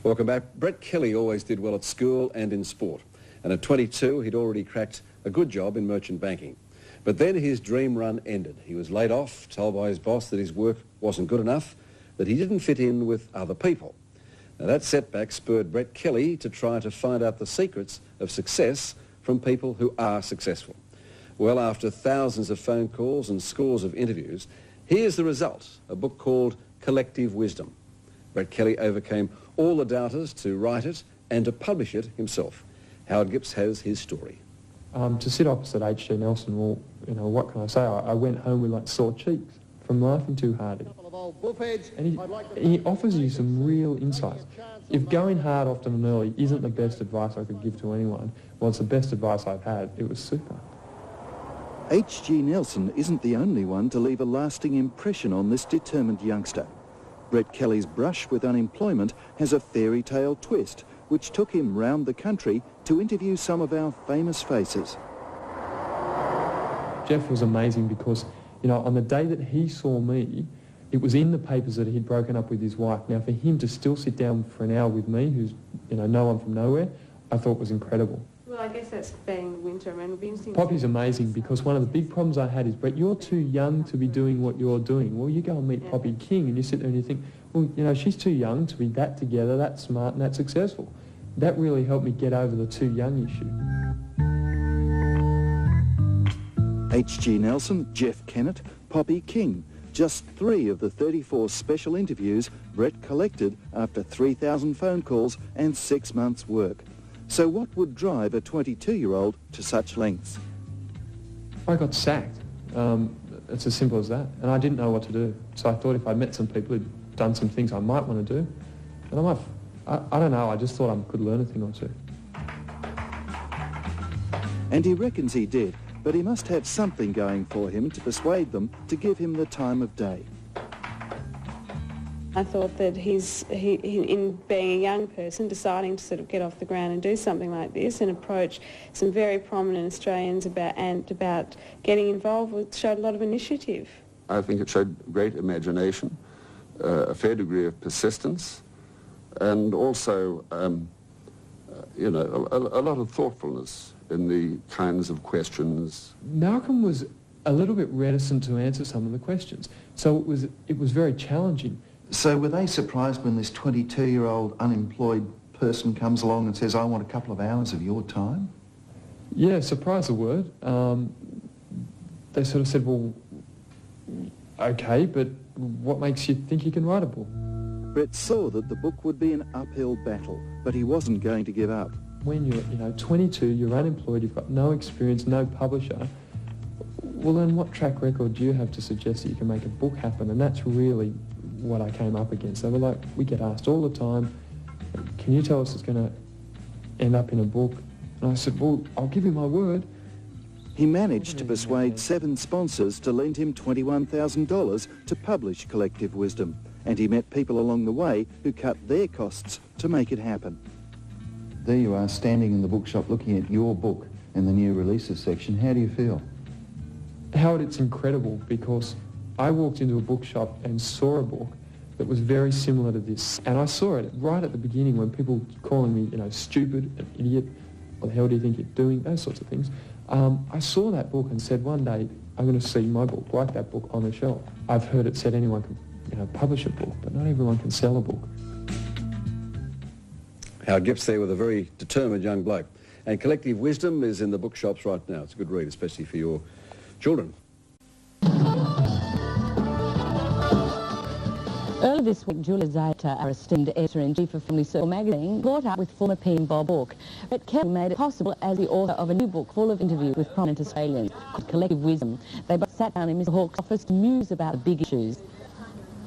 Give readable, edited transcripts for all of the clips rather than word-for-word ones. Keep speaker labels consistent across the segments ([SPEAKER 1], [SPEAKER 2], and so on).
[SPEAKER 1] Welcome back. Brett Kelly always did well at school and in sport. And at 22, he'd already cracked a good job in merchant banking. But then his dream run ended. He was laid off, told by his boss that his work wasn't good enough, that he didn't fit in with other people. Now that setback spurred Brett Kelly to try to find out the secrets of success from people who are successful. Well, after thousands of phone calls and scores of interviews, here's the result, a book called Collective Wisdom. Brett Kelly overcame all the doubters to write it and to publish it himself. Howard Gibbs has his story.
[SPEAKER 2] To sit opposite H.G. Nelson, well, what can I say? I went home with like sore cheeks from laughing too hard. And he offers you some real insights. If going hard often and early isn't the best advice I could give to anyone, well, it's the best advice I've had. It was super.
[SPEAKER 3] H.G. Nelson isn't the only one to leave a lasting impression on this determined youngster. Brett Kelly's brush with unemployment has a fairy tale twist, which took him round the country to interview some of our famous faces.
[SPEAKER 2] Jeff was amazing because, on the day that he saw me, it was in the papers that he'd broken up with his wife. Now, for him to still sit down for an hour with me, who's, no one from nowhere, I thought was incredible.
[SPEAKER 4] Well, I guess that's being winter, and it'll be interesting.
[SPEAKER 2] Poppy's amazing because one of the big problems I had is, Brett, you're too young to be doing what you're doing. Well, you go and meet Poppy King and you sit there and you think, well, she's too young to be that together, that smart and that successful. That really helped me get over the too young issue.
[SPEAKER 3] H.G. Nelson, Jeff Kennett, Poppy King. Just 3 of the 34 special interviews Brett collected after 3,000 phone calls and 6 months' work. So what would drive a 22-year-old to such lengths? I
[SPEAKER 2] got sacked. It's as simple as that. And I didn't know what to do. So I thought if I met some people who'd done some things I might want to do, and I don't know, I just thought I could learn a thing or two.
[SPEAKER 3] And he reckons he did, but he must have something going for him to persuade them to give him the time of day.
[SPEAKER 4] I thought that in being a young person, deciding to sort of get off the ground and do something like this and approach some very prominent Australians about getting involved showed a lot of initiative.
[SPEAKER 5] I think it showed great imagination, a fair degree of persistence, and also, a lot of thoughtfulness in the kinds of questions.
[SPEAKER 2] Malcolm was a little bit reticent to answer some of the questions, so it was very challenging.
[SPEAKER 3] So were they surprised when this 22-year-old unemployed person comes along and says, I want a couple of hours of your time?
[SPEAKER 2] Yeah, surprise the word. They sort of said, well, okay, but what makes you think you can write a book?
[SPEAKER 3] Brett saw that the book would be an uphill battle, but he wasn't going to give up.
[SPEAKER 2] When you're 22, you're unemployed, you've got no experience, no publisher, well then what track record do you have to suggest that you can make a book happen? And that's really what I came up against. They were like, we get asked all the time, can you tell us it's going to end up in a book? And I said, well, I'll give you my word.
[SPEAKER 3] He managed to persuade 7 sponsors to lend him $21,000 to publish Collective Wisdom, and he met people along the way who cut their costs to make it happen. There you are, standing in the bookshop looking at your book in the new releases section. How do you feel?
[SPEAKER 2] Howard, it's incredible because I walked into a bookshop and saw a book that was very similar to this. And I saw it right at the beginning when people were calling me, stupid, an idiot, what the hell do you think you're doing, those sorts of things. I saw that book and said, one day I'm going to see my book, like that book, on the shelf. I've heard it said anyone can, publish a book, but not everyone can sell a book.
[SPEAKER 1] Howard Gibbs there with a very determined young bloke. And Collective Wisdom is in the bookshops right now. It's a good read, especially for your children.
[SPEAKER 6] Earlier this week, Julia Zeta, our esteemed editor-in-chief of Family Circle magazine, caught up with former PM Bob Hawke. Brett Kelly made it possible as the author of a new book full of interviews with prominent Australians called Collective Wisdom. They both sat down in Mr Hawke's office to muse about the big issues.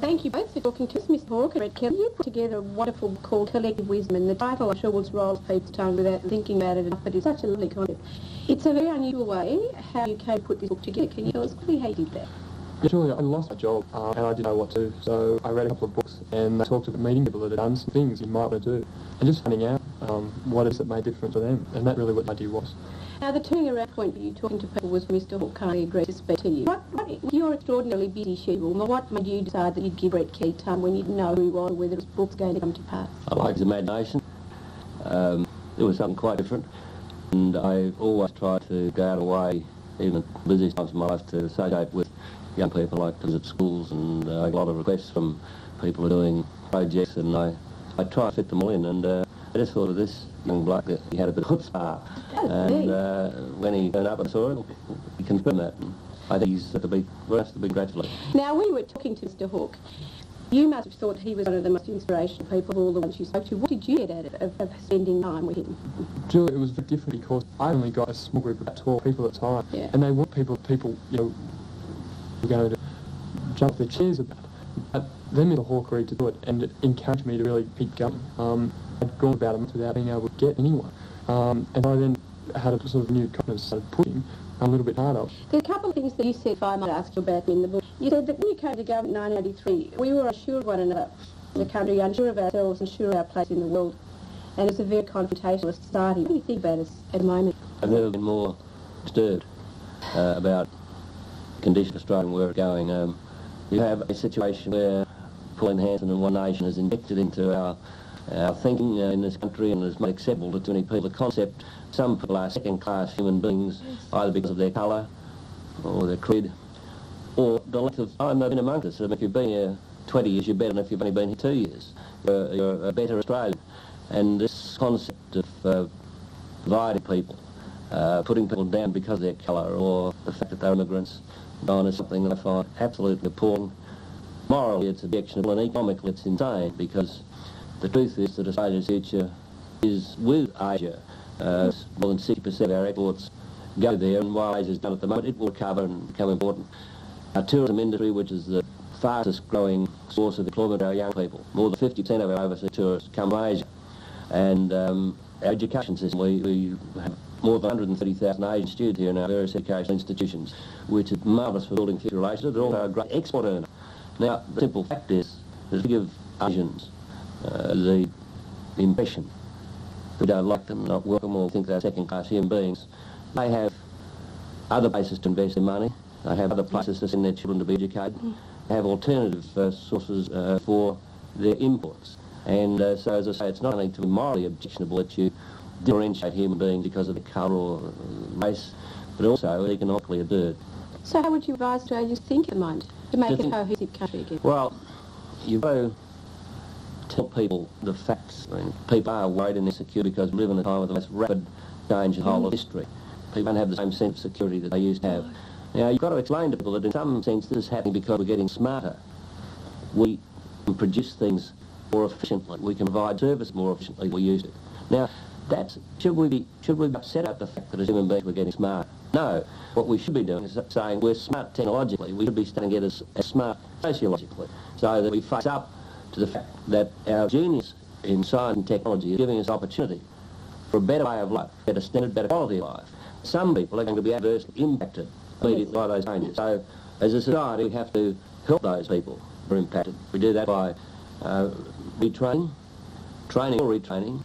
[SPEAKER 7] Thank you both for talking to us, Mr Hawke and Brett Kelly. You put together a wonderful book called Collective Wisdom, and the title I'm sure will roll off people's tongue without thinking about it enough, but it's such a lovely concept. It's a very unusual way how you came to put this book together. Can you tell us quickly how you did that?
[SPEAKER 2] Yeah, surely I lost my job and I didn't know what to do, so I read a couple of books and I talked to meeting people that had done some things you might want to do and just finding out what it is that made a difference for them, and that really what the idea was.
[SPEAKER 7] Now, the turning around point for you talking to people was Mr. Hawke kindly agreed to speak to you. What your extraordinarily busy schedule, what made you decide that you'd give Brett Kelly time when you didn't know who he was or whether his book's going to come to pass?
[SPEAKER 8] I like his imagination. It was something quite different, and I always tried to go out of the way, even at the busiest times of my life, to associate with young people. I like to visit schools, and I get a lot of requests from people who are doing projects, and I try to fit them all in, and I just thought of this young bloke that he had a bit of chutzpah, and when he turned up and saw it, he confirmed that. And I think he's to be congratulated.
[SPEAKER 7] Now, when you were talking to Mr. Hawke, you must have thought he was one of the most inspirational people of all the ones you spoke to. What did you get out of spending time with him?
[SPEAKER 2] Julie, it was very different because I only got a small group of about 12 people at a time, and they want people, you know, who are going to jump their chairs about. But then Mr. Hawke agreed to do it, and it encouraged me to really keep going. I'd gone about a month without being able to get anyone, and I then had a sort of new confidence, started pushing a little bit harder.
[SPEAKER 7] There's a couple of things that you said, if I might ask you about in the book. You said that when you came to government in 1983, we were unsure of one another, the country, unsure of ourselves, unsure of our place in the world, and it's a very confrontational society. What do you think about us at the moment?
[SPEAKER 8] I've never been more disturbed about the condition of Australia and where it's going. You have a situation where Pauline Hanson and One Nation has injected into our thinking in this country and has made acceptable to too many people the concept some people are second-class human beings either because of their colour or their creed or the length of time they've been amongst us. If you've been here 20 years, you're better than if you've only been here 2 years. You're a better Australian. And this concept of dividing people, putting people down because of their colour or the fact that they're immigrants, is something that I find absolutely appalling. Morally, it's objectionable, and economically, it's insane, because the truth is that Australia's future is with Asia. More than 60% of our exports go there, and while Asia's done at the moment, it will recover and become important. Our tourism industry, which is the fastest growing source of employment for our young people, more than 50% of our overseas tourists come from Asia. And our education system, we have more than 130,000 Asian students here in our various educational institutions, which is marvellous for building future relations. They're also a great export earner. Now, the simple fact is that we give Asians the impression we don't like them, not welcome, or think they're second-class human beings. They have other places to invest their money. They have other places to send their children to be educated. They have alternative sources for their imports. And so, as I say, it's not only to be morally objectionable that you differentiate human beings because of the colour or race, but also economically absurd.
[SPEAKER 7] So how would you advise Australians to think at the moment to make it a cohesive country again?
[SPEAKER 8] Well, you've got to tell people the facts. I mean, people are worried and insecure because we live in a time of the most rapid change in the whole of history. People don't have the same sense of security that they used to have. Now, you've got to explain to people that in some sense this is happening because we're getting smarter. We can produce things more efficiently. We can provide service more efficiently than we used to. Now, should we be upset about the fact that as human beings we're getting smart? No. What we should be doing is saying we're smart technologically. We should be starting to get as smart sociologically, so that we face up to the fact that our genius in science and technology is giving us opportunity for a better way of life, better standard, better quality of life. Some people are going to be adversely impacted immediately by those changes. So, as a society, we have to help those people who are impacted. We do that by retraining, training or retraining,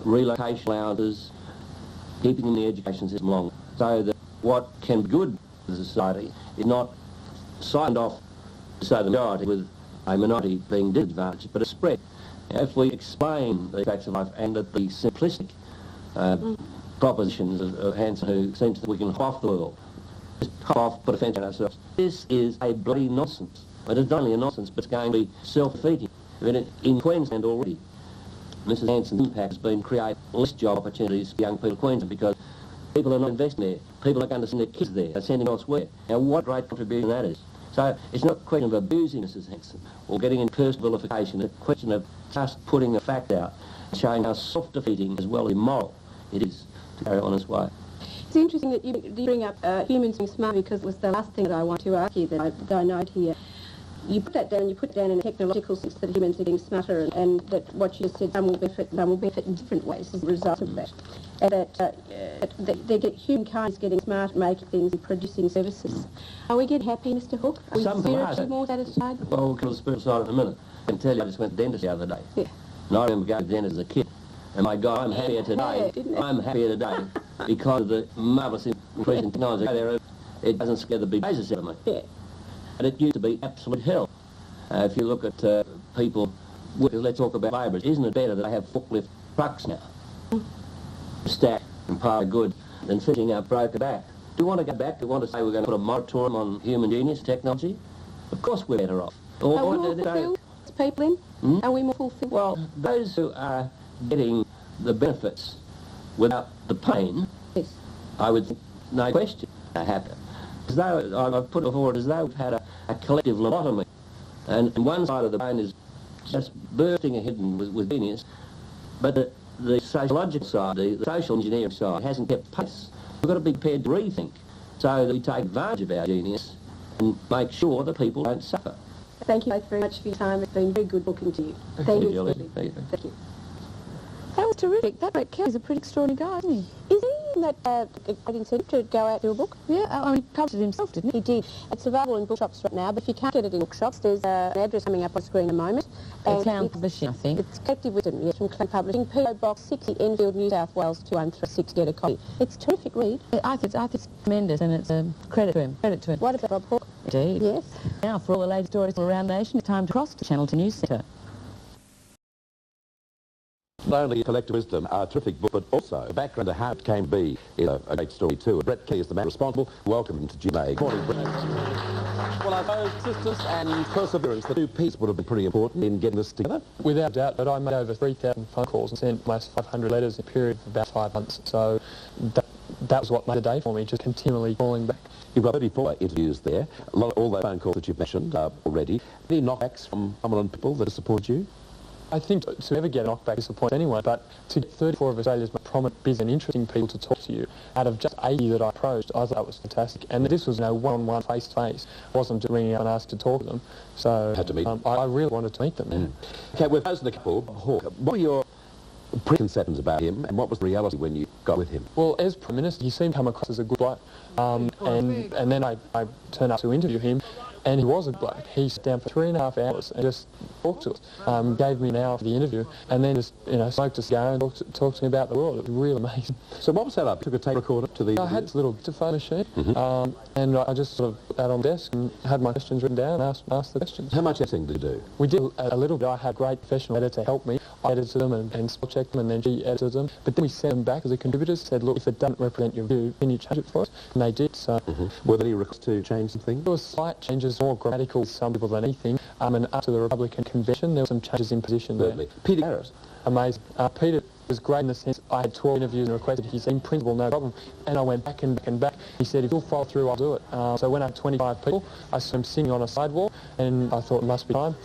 [SPEAKER 8] relocation allowances, keeping in the education system longer, so that what can be good for the society is not signed off to say the majority with a minority being disadvantaged, but a spread. Now, if we explain the facts of life and that the simplistic propositions of Hanson, who seems that we can hop off the world, just hop off, put a fence on ourselves, this is a bloody nonsense. It is not only a nonsense, but it's going to be self-defeating. In Queensland already, Mrs Hanson's impact has been to create less job opportunities for young people in Queensland because people are not investing there. People are going to send their kids there. They're sending elsewhere. Now, what great contribution that is. So it's not a question of abusing Mrs Hanson or getting in personal vilification. It's a question of just putting a fact out, showing how self-defeating as well as immoral it is to carry on this way.
[SPEAKER 7] It's interesting that you bring up humans being smart, because it was the last thing that I want to ask you that I note here. You put that down, in a technological sense that humans are getting smarter, and that what you just said, some will benefit in different ways as a result of that. and that humankind is getting smart at making things and producing services. Are we getting happy, Mr. Hawke? Are we spiritually more satisfied?
[SPEAKER 8] Well, we'll come to the spiritual side in a minute. I can tell you I just went to the dentist the other day.
[SPEAKER 7] Yeah.
[SPEAKER 8] And I remember going to the dentist as a kid. And my God, I'm happier today. I'm happier today because of the marvellous increase in technology. It doesn't scare the big faces out of me.
[SPEAKER 7] Yeah.
[SPEAKER 8] And it used to be absolute hell. If you look at people, let's talk about labourers. Isn't it better that they have forklift trucks now? Stack and pile of goods than fishing out broken back. Do you want to go back? Do you want to say we're going to put a moratorium on human genius technology? Of course we're better off.
[SPEAKER 7] Are we more fulfilled as people in? Are we more fulfilled?
[SPEAKER 8] Well, those who are getting the benefits without the pain,
[SPEAKER 7] yes,
[SPEAKER 8] I would think, no question, are happy. As though, I've put it forward as though we've had a collective lobotomy. And one side of the brain is just bursting ahead with genius, but the sociological side, the social engineering side, hasn't kept pace. We've got to be prepared to rethink so that we take advantage of our genius and make sure that people don't suffer.
[SPEAKER 7] Thank you both very much for your time. It's been very good talking to you.
[SPEAKER 8] Thank you, Julie.
[SPEAKER 7] Thank you.
[SPEAKER 6] That was terrific. That Brett Kelly's a pretty extraordinary guy, isn't he?
[SPEAKER 7] Is he in that great incentive to go out and do a book?
[SPEAKER 6] Yeah, I mean, he published it himself, didn't he?
[SPEAKER 7] He did. It's available in bookshops right now, but if you can't get it in bookshops, there's an address coming up on screen in a moment.
[SPEAKER 6] It's Clown Publishing, I think.
[SPEAKER 7] It's Collective Wisdom, yes, from Clown Publishing, P.O. Box 60, Enfield, New South Wales 21336. Get a copy. It's a terrific read.
[SPEAKER 6] I think it's tremendous, and it's a credit to him. Credit to him.
[SPEAKER 7] What about Rob Hawke?
[SPEAKER 6] Indeed.
[SPEAKER 7] Yes.
[SPEAKER 6] Now, for all the latest stories from around the nation, it's time to cross to Channel 2 News Centre.
[SPEAKER 9] Not only Collective Wisdom, a terrific book, but also a background to how it came to be is a great story too. Brett Kelly is the man responsible. Welcome to GMA. Good morning, Brett. Well, I suppose persistence and perseverance, the two pieces would have been pretty important in getting this together.
[SPEAKER 2] Without doubt, but I made over 3,000 phone calls and sent almost 500 letters in a period of about 5 months. So that was what made the day for me, just continually calling back.
[SPEAKER 9] You've got 34 interviews there. All those phone calls that you've mentioned already. Any knockbacks from prominent people that support you?
[SPEAKER 2] I think to ever get a knockback disappoints anyone, but to get 34 of Australia's most prominent, busy and interesting people to talk to you, out of just 80 that I approached, I thought that was fantastic. And this was, one-on-one, face-to-face. I wasn't just ringing up and asking to talk to them. So
[SPEAKER 9] had to meet them.
[SPEAKER 2] I really wanted to meet them.
[SPEAKER 9] Okay, we've chosen a couple. Hawke, what were your preconceptions about him, and what was the reality when you got with him?
[SPEAKER 2] Well, as Prime Minister, he seemed to come across as a good bloke. And then I turned up to interview him, and he was a bloke. He sat down for 3.5 hours and just talked to us, gave me an hour for the interview, and then just, smoked a cigar and talked to me about the world. It was really amazing.
[SPEAKER 9] So what was that like? Took a tape recorder to the...
[SPEAKER 2] I had this little dictaphone machine, and I just sort of put that on the desk and had my questions written down and asked the questions.
[SPEAKER 9] How much editing did you do?
[SPEAKER 2] We did a little bit. I had a great professional editor help me. I edited them and spell-checked them, and then she edited them. But then we sent them back as a contributors, said, look, if it doesn't represent your view, can you change it for us? And they did, so...
[SPEAKER 9] Were there any requests to change something?
[SPEAKER 2] There were slight changes, more grammatical to some people than anything. And up to the Republican convention, there were some changes in position there.
[SPEAKER 9] Peter Garrett.
[SPEAKER 2] Amazing. Peter was great in the sense I had 12 interviews and requested. He said, in principle, no problem. And I went back and back and back. He said, if you'll follow through, I'll do it. So when I had 25 people, I saw him singing on a sidewalk, and I thought it must be time.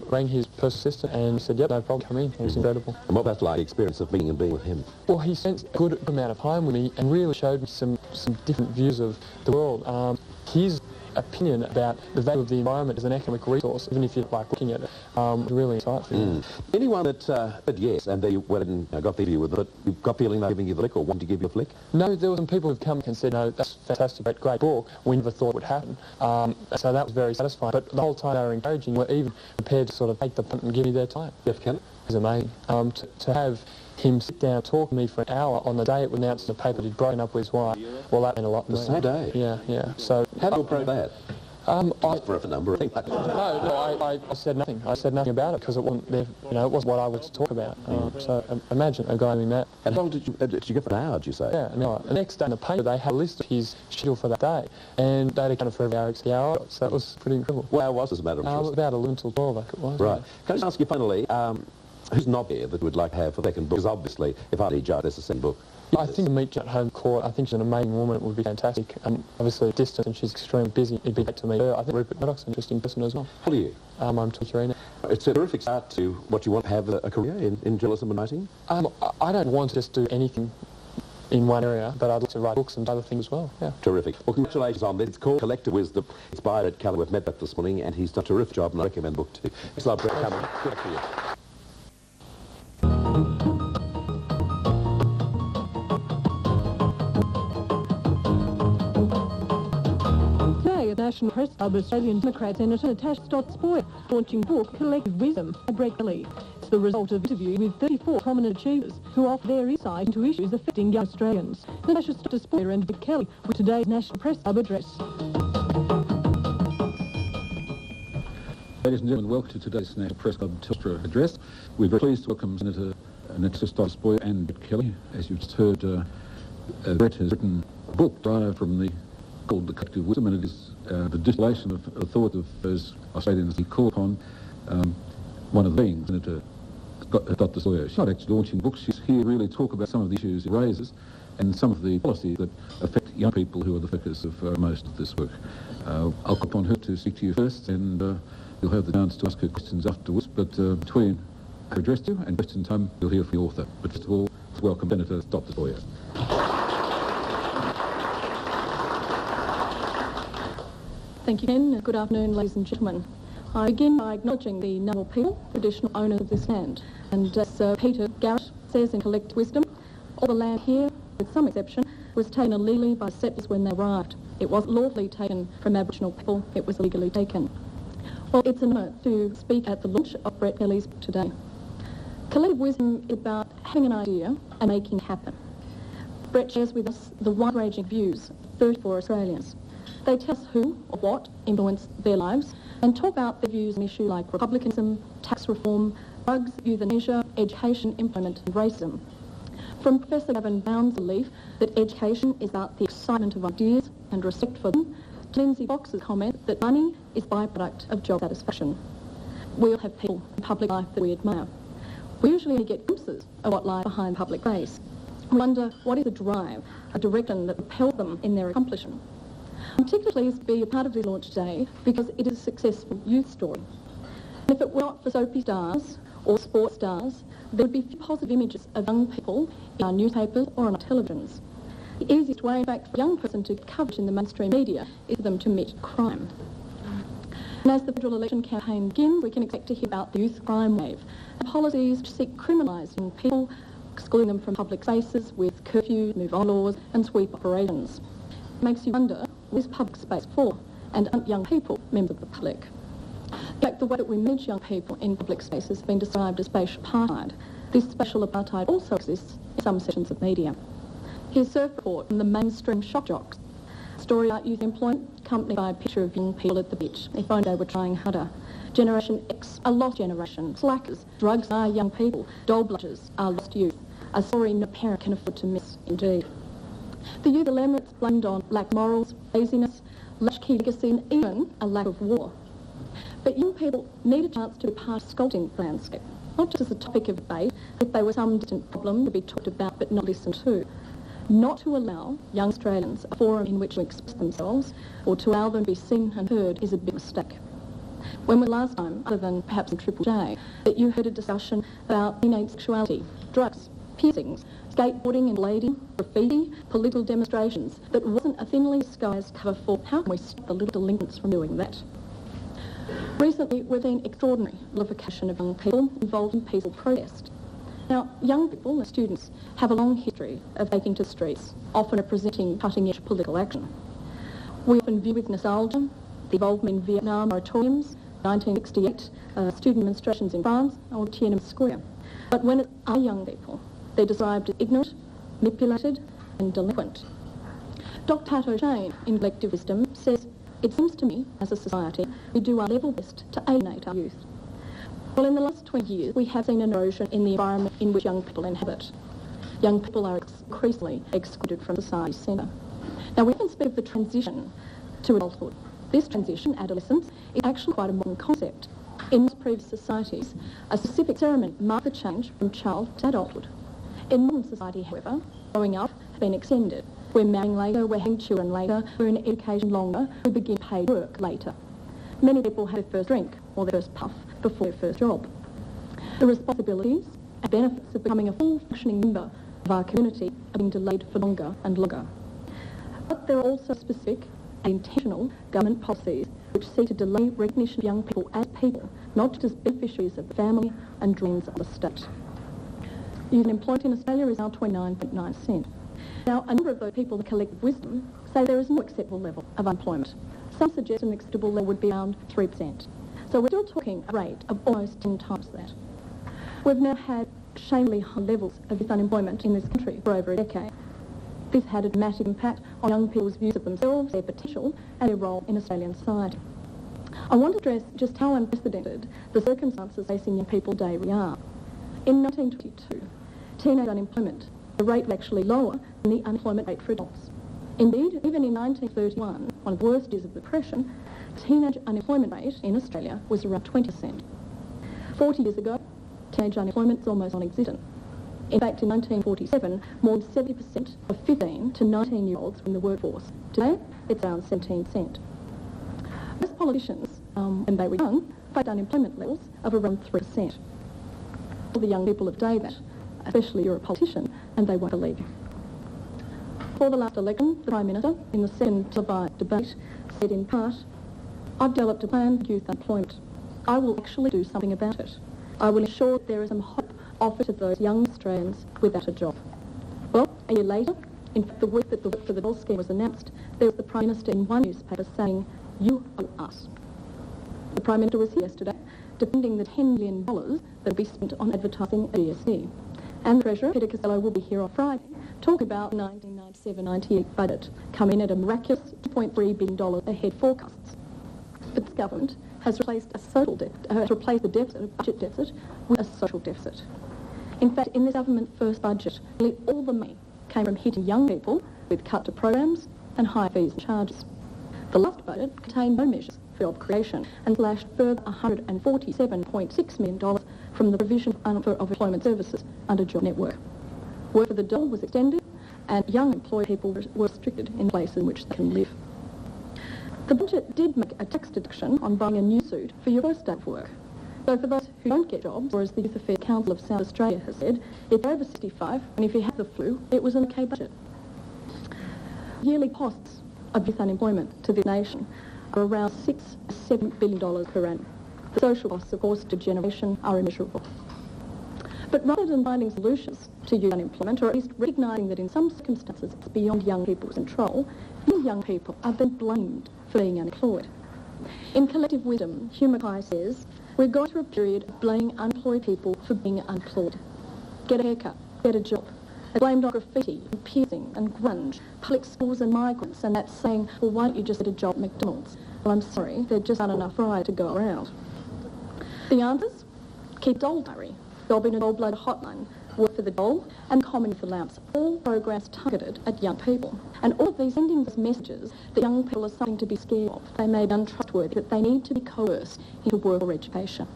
[SPEAKER 2] Rang his personal assistant and said, yep, no problem, come in. It was incredible.
[SPEAKER 9] And what was that like, the experience of being with him?
[SPEAKER 2] Well, he spent a good amount of time with me and really showed me some different views of the world. His opinion about the value of the environment as an economic resource, even if you like looking at it, really insightful.
[SPEAKER 9] Anyone that said yes and they went and got the interview with it, you got the feeling they were giving you the flick or wanted to give you a flick?
[SPEAKER 2] No, there were some people who've come and said, no, that's fantastic, great book. We never thought it would happen. So that was very satisfying. But the whole time they were encouraging, were even prepared to sort of take the punt and give me their time.
[SPEAKER 9] Jeff Kennett?
[SPEAKER 2] It was amazing. To have him sit down and talk to me for an hour on the day it was announced in the paper that he'd broken up with his wife, well, that meant a lot to me.
[SPEAKER 9] The same day?
[SPEAKER 2] Yeah. So
[SPEAKER 9] how did you approach that? For a number, I think.
[SPEAKER 2] No, I said nothing. I said nothing about it because it wasn't there, it wasn't what I was to talk about. So imagine a guy doing that.
[SPEAKER 9] And how long did you get for an hour, did you say?
[SPEAKER 2] Yeah, no. The next day in the paper they had a list of his schedule for that day, and they'd accounted for every hour except the hour, so that was pretty incredible.
[SPEAKER 9] Well, how was it, as a matter of interest?
[SPEAKER 2] About 11 till 12, I think it was.
[SPEAKER 9] Right.
[SPEAKER 2] Yeah.
[SPEAKER 9] Can I just ask you finally, who's not here that you would like to have for the second book? Because obviously, if I need judge, there's a second book.
[SPEAKER 2] I think meet at home court. I think she's an amazing woman. It would be fantastic. Obviously, distance, and she's extremely busy. It'd be great to meet her. I think Rupert Murdoch's an interesting person as well.
[SPEAKER 9] How old are you?
[SPEAKER 2] I'm 23 now.
[SPEAKER 9] It's a terrific start to what you want to have a career in journalism and writing?
[SPEAKER 2] I don't want to just do anything in one area, but I'd like to write books and other things as well. Yeah.
[SPEAKER 9] Terrific. Well, congratulations on this. It's called Collective Wisdom. It's by Ed Keller. We've met that this morning, and he's done a terrific job, and I recommend the book too. Thanks a lot, Brett. Come on. Good luck to you.
[SPEAKER 10] National Press Club Australian Democrat Senator Natasha Stott-Spoyer launching book Collective Wisdom at Brett Kelly. It's the result of interview with 34 prominent achievers who offer their insight into issues affecting young Australians. Natasha Stott-Spoyer and Brett Kelly with today's National Press Club address.
[SPEAKER 11] Ladies and gentlemen, welcome to today's National Press Club Telstra address. We're very pleased to welcome Senator Natasha Stott-Spoyer and Brett Kelly. As you've just heard, Brett has written a book derived from called The Collective Wisdom, and it is the distillation of the thought of those Australians he called upon. One of the being Senator Stott-Spoyer. She's not actually launching books, she's here really to talk about some of the issues it raises and some of the policies that affect young people who are the focus of most of this work. I'll call upon her to speak to you first, and you'll have the chance to ask her questions afterwards, but between her address to you and question time, you'll hear from the author. But first of all, let's welcome Senator Stott-Spoyer.
[SPEAKER 12] Thank you, Ken. Good afternoon, ladies and gentlemen. I begin by acknowledging the Ngunnawal people, traditional owners of this land. And as Peter Garrett says in Collective Wisdom, all the land here, with some exception, was taken illegally by settlers when they arrived. It wasn't lawfully taken from Aboriginal people, it was illegally taken. Well, it's an honour to speak at the launch of Brett Kelly's book today. Collective Wisdom is about having an idea and making it happen. Brett shares with us the wide-ranging views of 34 Australians. They tell us who or what influenced their lives and talk about their views on issues like republicanism, tax reform, drugs, euthanasia, education, employment and racism. From Professor Gavin Brown's belief that education is about the excitement of ideas and respect for them, to Lindsay Fox's comment that money is byproduct of job satisfaction. We all have people in public life that we admire. We usually only get glimpses of what lies behind public face. We wonder what is the drive, a direction that propels them in their accomplishment. I'm particularly pleased to be a part of this launch today because it is a successful youth story. And if it were not for soapy stars or sports stars, there would be few positive images of young people in our newspapers or on our televisions. The easiest way, in fact, for a young person to get coverage in the mainstream media is for them to meet crime. And as the federal election campaign begins, we can expect to hear about the youth crime wave and policies which seek criminalising young people, excluding them from public spaces with curfews, move-on laws and sweep operations. It makes you wonder, what is public space for? And aren't young people members of the public? In fact, the way that we manage young people in public space has been described as spatial apartheid. This spatial apartheid also exists in some sections of media. Here's a surf report from the mainstream shock jocks. Story about youth employment, accompanied by a picture of young people at the beach. If only they were trying harder. Generation X, a lost generation. Slackers, drugs are young people. Doll blushers are lost youth. A story no parent can afford to miss, indeed. The youth dilemma is blamed on lack of morals, laziness, latchkey legacy and even a lack of war. But young people need a chance to be part of sculpting the landscape, not just as a topic of debate, if they were some distant problem to be talked about but not listened to. Not to allow young Australians a forum in which to express themselves or to allow them to be seen and heard is a big mistake. When was the last time, other than perhaps in Triple J, that you heard a discussion about teenage sexuality, drugs, piercings, skateboarding and blading, graffiti, political demonstrations that wasn't a thinly disguised cover for how can we stop the little delinquents from doing that? Recently, we've seen extraordinary vilification of young people involved in peaceful protest. Now, young people and students have a long history of taking to the streets, often representing cutting-edge political action. We often view with nostalgia the involvement in Vietnam moratoriums, 1968 student demonstrations in France, or Tiananmen Square. But when it's our young people, they're described as ignorant, manipulated and delinquent. Dr. Tato Shane, in Collective Wisdom, says, "It seems to me, as a society, we do our level best to alienate our youth." Well, in the last 20 years, we have seen an erosion in the environment in which young people inhabit. Young people are increasingly excluded from society's centre. Now, we can speak of the transition to adulthood. This transition, adolescence, is actually quite a modern concept. In most previous societies, a specific ceremony marked the change from child to adulthood. In modern society, however, growing up has been extended. We're marrying later, we're having children later, we're in education longer, we begin paid work later. Many people have their first drink or their first puff before their first job. The responsibilities and benefits of becoming a full functioning member of our community are being delayed for longer and longer. But there are also specific and intentional government policies which seek to delay recognition of young people as people, not just as beneficiaries of the family and dreams of the state. Youth employment in Australia is now 29.9%. Now, a number of those people in Collective Wisdom say there is no acceptable level of unemployment. Some suggest an acceptable level would be around 3%. So we're still talking a rate of almost 10 times that. We've now had shamefully high levels of youth unemployment in this country for over a decade. This had a dramatic impact on young people's views of themselves, their potential, and their role in Australian society. I want to address just how unprecedented the circumstances facing young people today really are. In 1922, teenage unemployment, the rate was actually lower than the unemployment rate for adults. Indeed, even in 1931, one of the worst years of the Depression, teenage unemployment rate in Australia was around 20%. 40 years ago, teenage unemployment was almost non-existent. In fact, in 1947, more than 70% of 15 to 19-year-olds were in the workforce. Today, it's around 17%. Most politicians, when they were young, faced unemployment levels of around 3%. All the young people of today that, especially you're a politician, and they won't believe you. For the last election, the Prime Minister, in the second debate, said in part, "I've developed a plan for youth unemployment. I will actually do something about it. I will ensure that there is some hope offered to those young Australians without a job." Well, a year later, in fact, the week that the Work for the Dole scheme was announced, there was the Prime Minister in one newspaper saying, "You owe us." The Prime Minister was here yesterday defending the $10 million that will be spent on advertising at GST. And the Treasurer, Peter Costello, will be here on Friday talking about the 1997-98 budget, coming in at a miraculous $2.3 billion ahead forecasts. But this government has replaced the deficit, a budget deficit, with a social deficit. In fact, in this government first budget, nearly all the money came from hitting young people with cut to programs and higher fees and charges. The last budget contained no measures for job creation and slashed further $147.6 million from the provision of employment services under Job Network. Work for the Dole was extended and young employed people were restricted in places in which they can live. The budget did make a tax deduction on buying a new suit for your first day of work. So for those who don't get jobs, or as the Youth Affairs Council of South Australia has said, if you're over 65 and if you have the flu, it was an okay budget. Yearly costs of youth unemployment to this nation are around $6 to $7 billion per annum. The social costs, of course, to generation are immeasurable. But rather than finding solutions to youth unemployment, or at least recognising that in some circumstances it's beyond young people's control, these young people are then blamed for being unemployed. In collective wisdom, Hawke says, we're going through a period of blaming unemployed people for being unemployed. Get a haircut, get a job. They're blamed on graffiti and piercing and grunge, public schools and migrants, and that's saying, well, why don't you just get a job at McDonald's? Well, I'm sorry, there just aren't enough rides to go around. The answers? Keep Dole Diary, job in a Dole Blood hotline, Work for the Dole, and Common Youth Allowance, all programs targeted at young people. And all of these sending these messages that young people are something to be scared of, they may be untrustworthy, that they need to be coerced into work or education.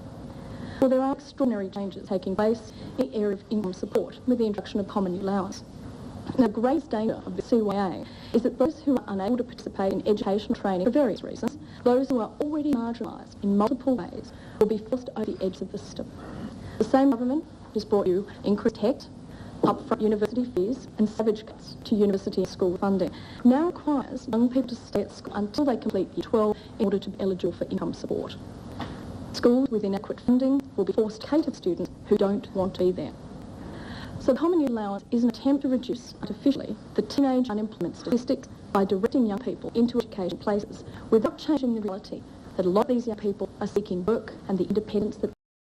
[SPEAKER 12] Well, there are extraordinary changes taking place in the area of income support with the introduction of Common Youth Allowance. Now, the greatest danger of the CYA is that those who are unable to participate in education training for various reasons, those who are already marginalised in multiple ways, will be forced over the edge of the system. The same government has brought you increased tax, upfront university fees and savage cuts to university and school funding. Now requires young people to stay at school until they complete Year 12 in order to be eligible for income support. Schools with inadequate funding will be forced to cater to students who don't want to be there. So the Common Youth Allowance is an attempt to reduce artificially the teenage unemployment statistics by directing young people into education places without changing the reality that a lot of these young people are seeking work and the independence that